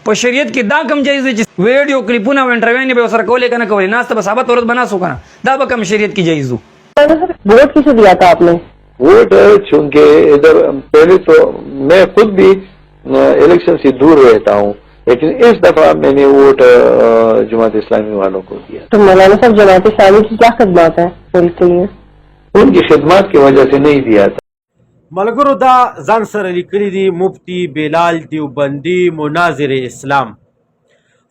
په شریعت کې دا کم جایز دی چې ویډیو کلیپونه او انټرویو به سره کولې کنه کولې ناست به ثابت ورځ بناسو کنه دا به کم شریعت کې جایز وو वोट किसे दिया था आपने? वोट चूंकि इधर पहले तो मैं खुद भी इलेक्शन से दूर रहता हूँ, लेकिन इस दफा मैंने वोट जमात इस्लामी वालों को दिया। तो मौलाना साहब जमात इस्लामी की क्या खिदमत है मुल्क के लिए? उनकी खिदमत की वजह से नहीं दिया था। ملګرو دا ځان سره لیکلي دي مفتی بلال دیوبندي مناظر اسلام.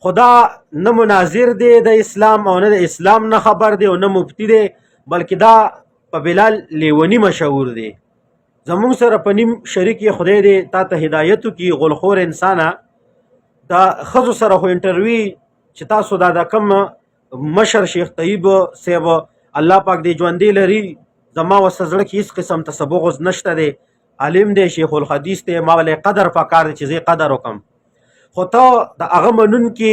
خدا نه مناظر دی د اسلام او نه د اسلام نه خبر دی او نه مفتی دی، بلکې دا په بلال لیونی مشهور دی. زمونږ سره په نیم شریک خدای دی تا ته هدایتو کی غلخور انسانه دا ښځو سره خو انټرویو چې تاسو دا د کم مشر شیخ طیب صاحب الله پاک دی ژوندی لري، زما وسه زړه کې هیڅ قسم تصبغ نشته دی، عالم دی شیخ الحدیث دی، ما ولې قدر پکار دی چې زه قدر وکم. خو ته د هغه منونکي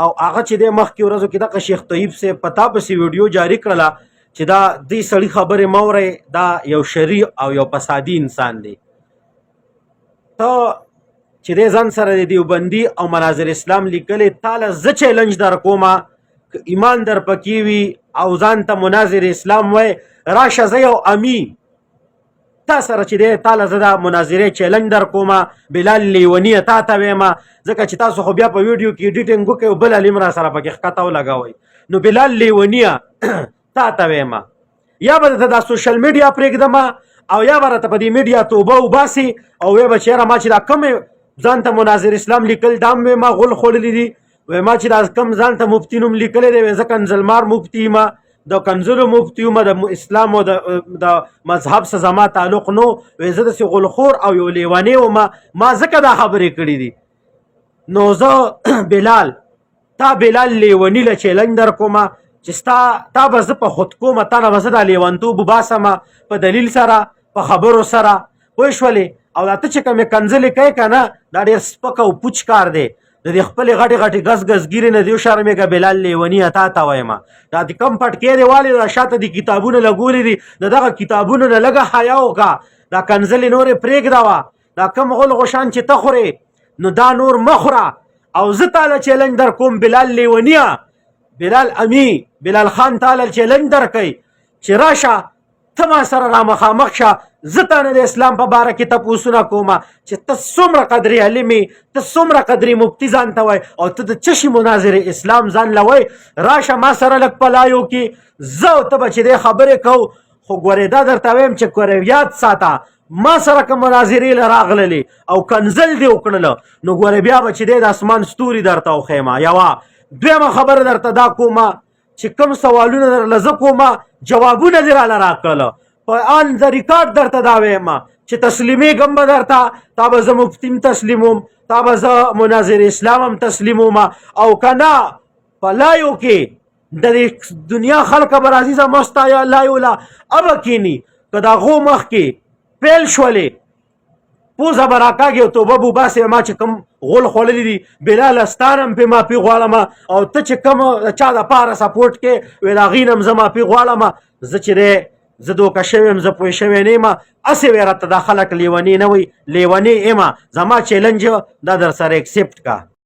او هغه چې دی مخکې ورځو کې دغه شیخ طیب صاحب په تا پسې ویډیو جاري کړله چې دا دې سړي خبرې مه اورئ، دا یو شرعي او یو فسادي انسان دی. ته چې دی ځان سره د دیوبندي او مناظر اسلام لیکلی تاله زه چیلنج در کومه که ایمان در پکې وي او ځان ته مناظر اسلام وای راشه زه یو امی تا سره چې دی تاله زه دا مناظرې چیلنج در کومه بلال لیونیه تا ته ویمه، ځکه چې تاسو خو بیا په ویډیو کې ایډیټینګ وکړئ او بل علم را سره پکې ښکته ولګوئ. نو بلال لیونیه تا ته ویمه یا به درته دا سوشل میډیا پرېږدمه او یا به راته په دې میډیا توبه وباسي او وی به چېره ما چې دا کومې ځان ته مناظر اسلام لیکل دا هم ما غول خوړلی دي، وی ما چې دا کم ځان ته مفتی نوم لیکلی دی زه کنزلمار مفتی یم، د کنزلو مفتی یم، د اسلام او د مذهب سره زما تعلق نو، وی زه داسې غلخور او یو لیونی وم، ما ځکه دا خبرې کړي دي. نو زه بلال تا بلال لیوني له چیلنج در کومه چې تا به زه په خود کومه تا نه به زه دا لیونتوب وباسمه په دلیل سره په خبرو سره پوه شولې. او دا ته چې کومې کنځلې کوې که نه دا ډېر سپک او پوچ کار دی، د دې خپلې غټې غټې ګز ګزګیرې نه دې وشرمېږه بلال لیونیه تا ته وایم. دا دې کم پټکې دی والې دا شاته دې کتابونه لګولي دي د دغه کتابونو نه لږه حیا وکړه، دا کنځلې نورې پرېږده وه، دا کم غول غوشان چې ته خورې نو دا نور مه خوره. او زه تاله چیلنج در کوم بلال لیونیه بلال امی بلال خان تاله چیلنج در کوي چې راشه ته ما سره را مخامخ شه، زه تانه د اسلام په باره کې تپوسونه کومه چې ته څومره قدرې علم یې، ته څومره قدرې مفتی ځان ته وایې او ته د څه شي مناظر اسلام ځان له وایې، راشه ما سره لږ پلایو کې زه او ته به چې دی خبرې کوو. خو ګورې دا درته وایم چې ګورې یاد ساته ما سره که مناظرې له راغللې او کنزل دې وکړله نو ګورې بیا به چې دی د اسمان ستوري درته وښیمه. یوه دویمه خبره درته دا کومه چې کوم سوالونه درله زه کومه جوابونه دې راله راکړله په آن د ریکارډ درته دا ویمه چې تسلیمېږم به درته، تا به زه مفتیم تسلیموم، تا به زه مناظر اسلام هم تسلیموم، او که نه په لایو کې د دې دنیا خلکه به راځي زما ستا یا لایو له ابه کیني که د هغو مخکې پیل شولې پوزه به راکاږي او توبه به وباسې. ما چې کوم غول خوړلی دي بلاله ستان هم پې معافي غواړم او ته چې کوم چا دپاره سپورټ کې وی د هغې نه هم زه معافي غواړم. زه چې دی زه دوکه شوی یم، زه پوه شوی نه یم، هسې وی راته دا خلک لیونی نه وي، لیونی یم. زما چیلنج دا در سره اکسپټ کا.